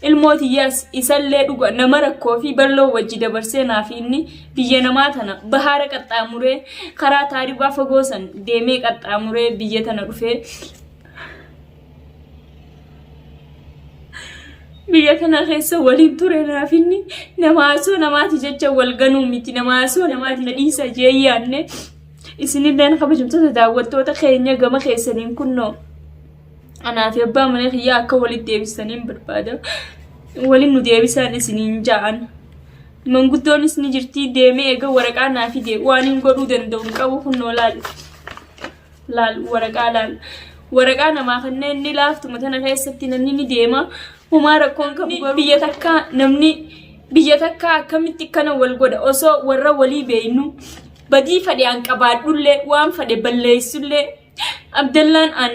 الموتياس يسلي دوغا نمر كوفي بلو وجي دبرسينا فيني بيجينا ماتنا بحارك التاموري خرا تاريبا فغوسن ديميك التاموري بيجيتنا رفي بيجيتنا خيسا ولين تورينا فيني نماسو نماتي ججا والغنو ميتي نماسو نماتي نديسا جياني isini dan kabajumta daawwato ta keenya gama keessaniin kunno ana fi abba mana khiya akka wali deebisanin barbaada wali nu deebisan isinin jaan manguddoon isni jirti deeme ega waraqaa na fi de waanin godhu danda'u qabu kunno laal waraqaa nama kanneen ni laaftu matana keessatti namni ni deema humaara kon qabu biyya takka akkamitti kana wal godha osoo warra walii beeynu بدي فدي عن كبار دولة وام فدي بلّي سولة عبد الله عن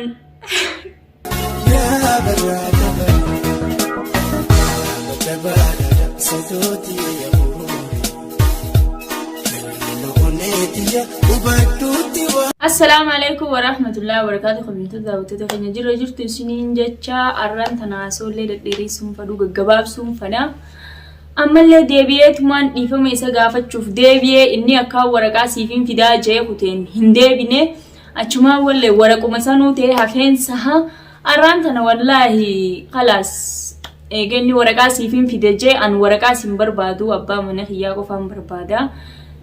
يا برادة صوتي يا السلام عليكم ورحمة الله وبركاته خبيث دعوتي تخيني جرّت سنين جتّا أرّن تناسول لدري سوم فدو جباب سوم فنا أمّا ديبيت مان نفهم إيسا غافت شوف ديبيه إني أكا ورقا سيفين فدا جاي كتين هندي بني أجمع ولا ورقو مسانو تي هفين سها أرانتنا والله خلاص إيجني ورقا سيفين فدا جاي أن ورقا سيمبر بادو أبا من خياغو فام بربادا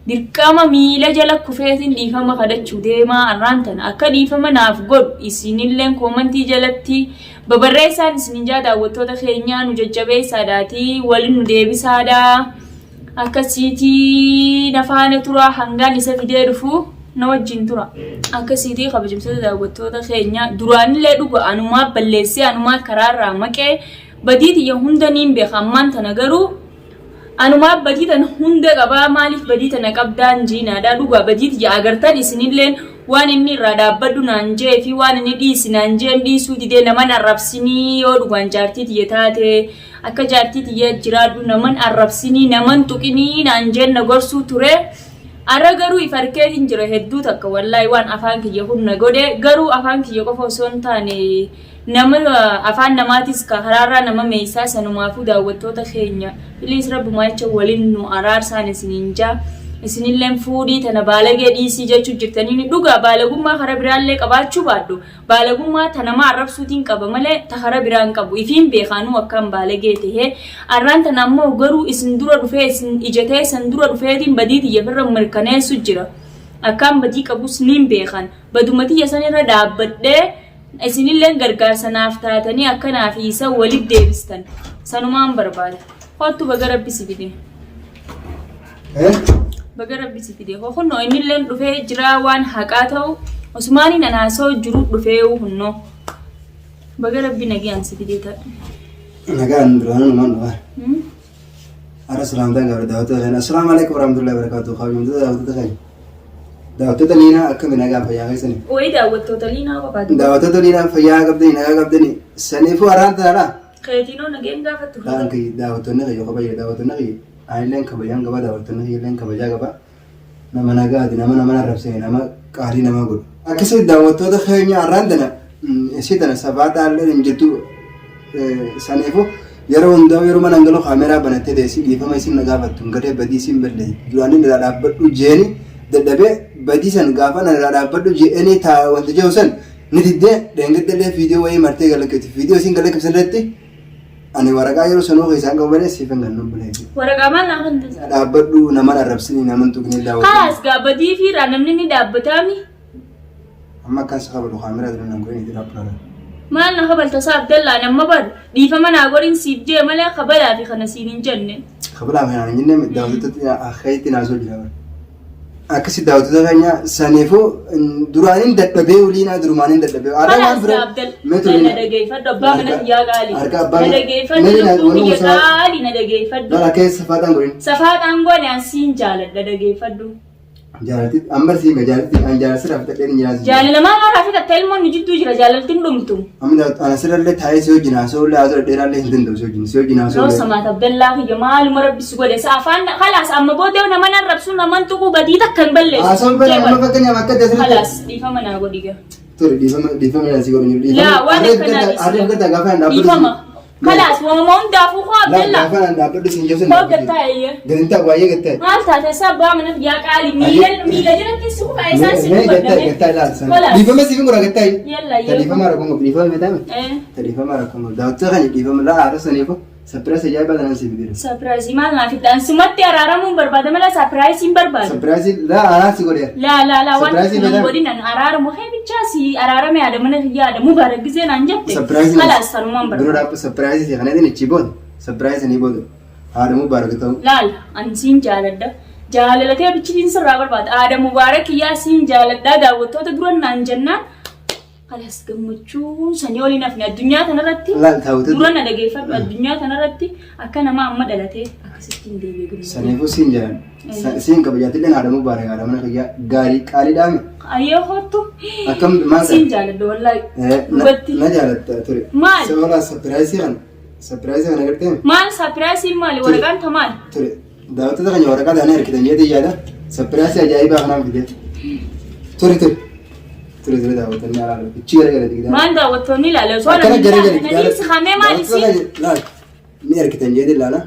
dirqama miila jala kufeetin dhiifama kadhachuu deemaa arraantan akka dhiifama naaf godhu isinilleen koomantii jalatti babarreessaan isinin jaa daawwattoota keenyaa nu jajjabeessaadhaatii waliin nu deebisaadha akkasiitii nafaana tura hangaan isa fidee dhufu na wajjin tura akkasiitii kabajamtoota daawwattoota keenyaa duraanillee dhuga anumaa balleessee anumaa karaarraa maqee badiitiyya hundaniin beekammaan tana garuu anuma badiitan hunda qaba maaliif badiitan qabdaan jiinaadha dhuga badiitiyya agartan isinilleen waan inni irraa dhaabbadhu naan jee fi waan inni dhiisinaan jeen dhiisuu didee naman arrabsinii yoo dhugaan jaartiitiyya taate akka jaartiitiyya jiraadhu naman arrabsinii naman tuqinii naan jeen na gorsuu ture arra garuu ifarkeetiin jira hedduu takka wallaahi waan afaan kiyya hunna godhe garuu afaan kiyya qofa osoo hin taane nama afaan namaatis ka haraarraa nama meessaa sanumaafuu daawwattoota keenya biliis rabbumaa jecha waliin nu araarsaan isiniin jaa isinilleen fuudhii tana baalagee dhiisii jechuu jirtanii dhugaa baalagummaa kara biraallee qabaachuu baaddu baalagummaa tanama arrabsuutiin qaba malee ta kara biraan qabu ifiin beekaanuu akkaan baalagee tahee arraan tana ammoo garuu isin dura dhufee isin ijatee isin dura dhufeetiin badiitiyya firra mirkaneessu jira akkaan badii qabus niin beekan badumatiyya sanirra dhaabbadhee isinilleen gargaarsa naaf taatanii akkanaa fi isa waliif deebistan sanumaan barbaada hottu baga rabbisi fide baga rabbisi fide hunno innilleen dhufee jira waan haqaa ta'u Osmaani nanaasoo jiru dhufee hunno baga rabbi nagiyaan si fide ta nagaan duraan man wa ara salaam ta gaar daawata assalamu alaykum warahmatullahi wabarakatuh khawiyum daawata khay daawata liina akka minaga fayyaa qaysani way daawattoota liina qabaatu daawata liina fayyaa qabdani naga qabdani sanifu arantara khaytino nageen gaafatu taanki daawatonni qayo qabayya daawatonni qayo ayleen kabayyan qaba daawatonni ayleen kabayya qaba nama nagaadi nama rabsee nama qaali nama godhu akkasii daawattoota keenya arantana sidana sabaata allee injitu sanifu yeroo hundaa yeroo mana ngalo kaameraa banattee deesii dhiifama isin nagaafattu gadee badii isin balle duraanii dhaabbadhu jeeni dadhabe badisan gaafa na dhaabbadhu jeeni taa wanti jeesan ni diddee deengaddalee viidiyoo wayii martee galakkeeti viidiyoo isin galakkeessirratti ani waraqaa yeroo sanoo keessaan qabane siifan gannu bulee waraqaa maal naan dhaabbadhu nama arrabsini nama tuqni daawwatu kaas gaabadii fi namni ni dhaabbataami amma kan sababa kaameraa dura nan goone dhaabbata maal na kabalta sa Abdallah namma bar dhiifama naa godhin siif jee malee kabalaa fi kana siin hin jenne kabalaa fi kana jenne daawwattoota akhayti naasoo jira akkasi daawwattoota keenya saniifuu duraanin dadhabee uliinaa durumaanin dadhabee waan bira meetu na dhageeffadhu abbaa mana yaa qaali na dhageeffadhu biyya qaali na dhageeffadhu bara keessa safaataan goone an siin jaaladha dhageeffadhu jaalati ambarsi me jaalati an jaalasi rafta dheeni jaalasi jaalala maa rafta ka telmoon jidduu jira jaalaltiin dhumtu amina anasirallee taayee soo jinaasoo laazoo dheerallee hin danda'u soo jinaasoo loo samaat Abdallah kiyya maaluma rabbisi godhe saafaan khalaas amma boodee naman arrabsu naman tuqu badii takkan balleessu asoon bala amma fakkanya akka dasirratti khalaas dhiifama naa godhiga tori dhiifama naa si godhu laa waan akkana arreen gata gaafa hin dhaabbatu خلاص ومون دافو خو عبد لا الله دافع أنا بدي سنجوز ما قتاي قد أنت أبغى قتاي ما تاتي سبا من يا قالي ميل جرت سوق اساس ما قتاي لا سنة ديفا ما سيفون ولا قتاي يلا ديفا ما ركون ديفا ما دام ايه ديفا ما ركون داوت غني ديفا ما لا عرس نيفو سبرايز جاي بعد أنا سيبي سرپرایز ما في دانس مت ارارم برباد ملا سرپرایز برباد سبرايز لا أنا سيقول لا Surprise وانا بدل. بودين ارارم خي بتشاسي ارارم يا دمن يا دم مبارك زين انجبت Surprise خلاص سلمان برباد برو داب سبرايز يا خلينا نتشيبون سبرايز نيبود هذا مبارك تو لا انسين جالد جاللته بچين سرا برباد ادم مبارك يا سين جالد داوتو تدرون نانجنا خلاص گمچو سنيولي نفنا الدنيا تنرتي لا تاوت درون دغيفر الدنيا تنرتي اكنا ما امدلته اكستين دي بيغم سنيفو سينجان سين كبجات لنا هذا مبارك هذا من كيا غاري قالي دام ايو هوتو أكم ما سين جالد والله بتي لا جالت تري مال سوالا سبرايز أنا قلتين مال سرپرایز مال ورغان تمال تري داوت ده كان يورك هذا أنا أركض نيجي جالا سبرايز جايبه أنا بدي تري داوت أنا على بتشير كده كده مال داوتوني لا لو سوال أكنا جري انا لسه خامه مال سي لا مين أركض نيجي لا لا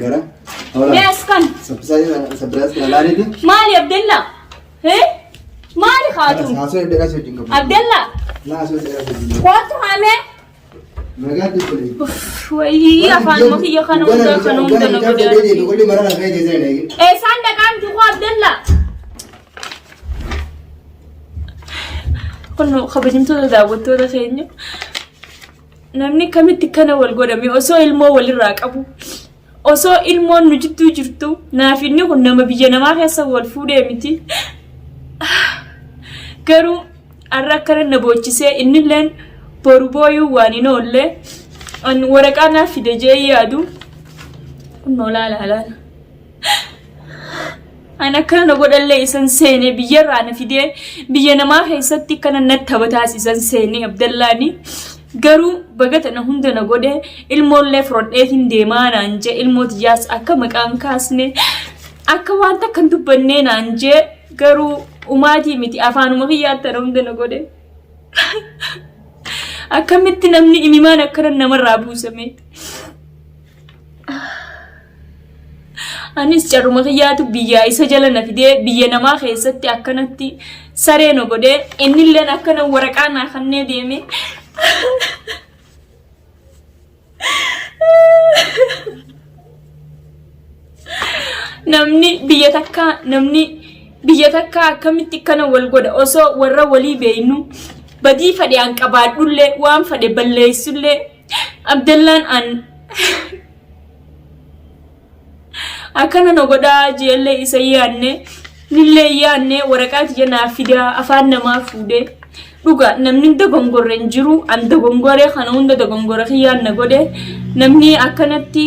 غرا يا اسكن سبرايز لا ريدي مال يا عبد الله هي مال خاتم هاسو يدرس يجينكم عبد الله لا هاسو يدرس يجينكم خاتم خامه ما قاعد تقول وي افان مخي يا خانم ده خانم ده نقول يقول لي مرة لا غير زين ايه سان كان تقول عبد الله كنو خبجمتو داوتو ده خينيو namni kamitti kana wal godhame osoo ilmoo walin raaqabu osoo ilmoon nu jittuu jirtu naaf inni kun nama biyya namaa keessa wal fuudhee miti garuu arra akkana na boochisee innilleen boru booyuu waan hin oolle an waraqaa naaf fide jee yaadu kunnoo laala an akkana na godhallee isan seene biyyarraa na fidee biyya namaa keessatti kana natti taphataas isan seene Abdallaani garuu bagata na hunda na godhe ilmoollee frodheetiin deemaa naan jee ilmooti jaas akka maqaan kaasne akka wanta kan dubbannee naan jee garuu umaatii miti afaanuma kiyyaatti na hunda na godhe akkamitti namni imimaan akkana namarraa buusame anis carruma kiyyaatu biyya isa jala na fidee biyya namaa keessatti akkanatti saree na godhe innilleen akkana waraqaa naa kannee deeme namni biyya takka akkamitti kana wal godha osoo warra walii beeynu badii fadhe an qabaadhullee waan fadhe balleessullee Abdallaan an akkana na godhaa jeellee isa yaanne nillee yaanne waraqaati jenaa fidaa afaan namaa fuudhee dhuga namni dogongorre hin jiru an dogongoree kana hunda dogongora kiyyaan na godhe namni akkanatti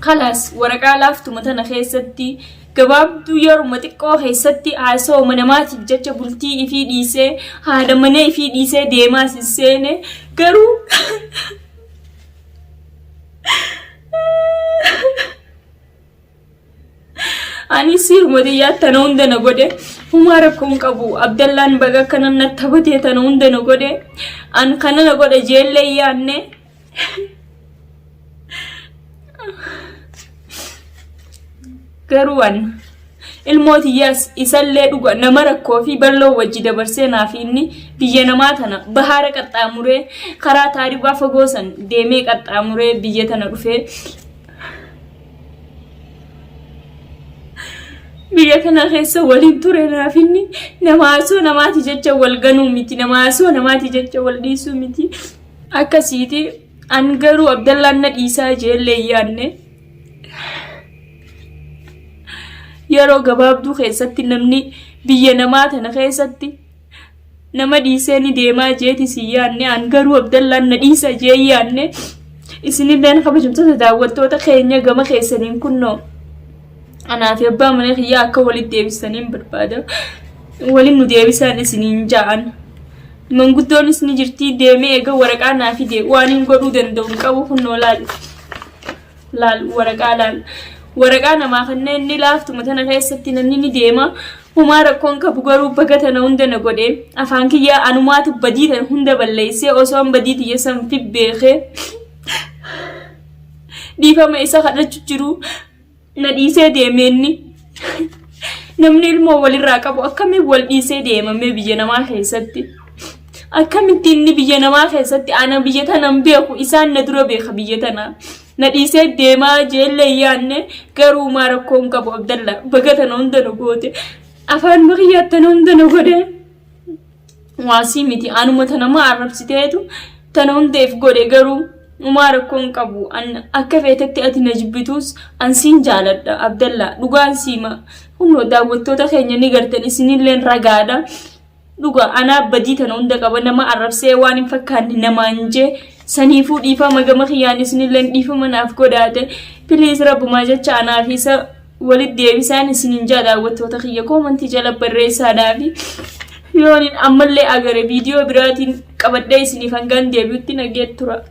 khalaas waraqaa laaftuma tana keessatti gabaabduu yeruma xiqqoo keessatti haasawuma namaatiif jecha bultii ifii dhiisee haadha manee ifii dhiisee deemaa sisseene garuu ani siruma diyyaa tana hunda na godhe humaa rakkoon qabu Abdallaan baga kana na taphatee tana hunda na godhe an kana na godhe jeellee yaanne garuu an ilmootiyyaas isallee dhuga nama rakkoo fi balloo wajji dabarsee naaf inni biyya namaa tana bahaara qaxxaamuree karaa taaribaa fagoosan deemee qaxxaamuree biyya tana dhufee biyya kana keessa waliin ture naaf inni namaasoo namaati jecha wal ganuu miti namaasoo namaati jecha wal dhiisuu miti akkasiiti an garuu Abdallaan na dhiisaa jeellee yaanne yeroo gabaabduu keessatti namni biyya namaa tana keessatti nama dhiisee ni deemaa jeeti si yaanne an garuu Abdallaan na dhiisa jee yaanne isinilleen kabajamtoota daawwattoota keenya gama keessaniin kunnoo anaaf abbaa mana kiyyaa akka walitti deebisaniin barbaada waliin nu deebisaan isiniin ja'an manguddoonis ni jirti deemee eega waraqaa naa fide waan hin godhuu danda'u qabu kunnoo laal waraqaa namaa kanneen ni laaftuma tana keessatti namni ni deema humaa rakkoon qabu garuu baga tana hunda na godhe afaan kiyyaa anumaatu badii tana hunda balleessee osoo badii tiyya san fi beekee dhiifama isa kadhachuu jiru na dhiisee deemeenni namni ilmoo walirraa qabu akkamiin wal dhiisee deemamee biyya namaa keessatti akkamitti inni biyya namaa keessatti ana biyya tanaan beeku isaan na dura beeka biyya tanaa na dhiisee deemaa jeellee yaanne garuu maa rakkoon qabu Abdalla baga tana hunda na goote afaan baqiyyaa tana hunda na godhe waasii miti anuma tana maa arrabsiteetu tana hundeef godhe garuu maa rakkoon qabu akka feetetti ati na jibbitus ansiin jaaladha Abdalla dhugaan siima humnoo daawwattoota keenya ni gartan isinilleen ragaadha dhuga ana badii tana hunda qaba nama arrabsee waan hin fakkaanne namaan jee saniifuu dhiifama gama kiyyaan isinilleen dhiifama naaf godhaate please rabbumaa jecha anaaf isa walit deebisaan isinin jaa daawwattoota kiyya koomantii jala barreessaadhaafi yoon ammallee agare viidiyoo biraatiin qabadhee isiniif hangaan deebi'utti nageet tura.